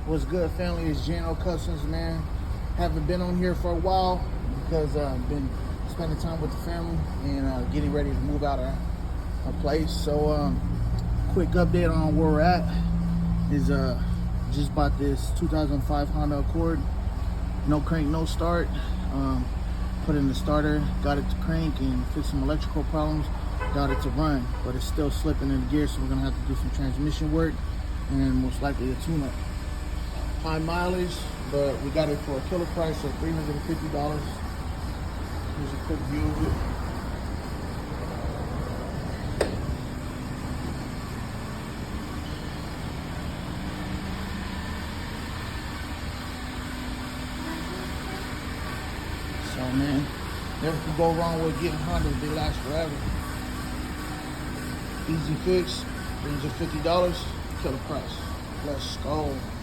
What's good, family? It's Jano Customs, man. Haven't been on here for a while because I've been spending time with the family and getting ready to move out of a place. So, quick update on where we're at is just bought this 2005 Honda Accord. No crank, no start. Put in the starter, got it to crank and fix some electrical problems. Got it to run, but it's still slipping in the gear, so we're gonna have to do some transmission work and most likely a tune-up. High mileage, but we got it for a killer price of $350. Here's a quick view of it. So man, never can go wrong with getting Hondas. They last forever. Easy fix, $350, killer price. Let's go.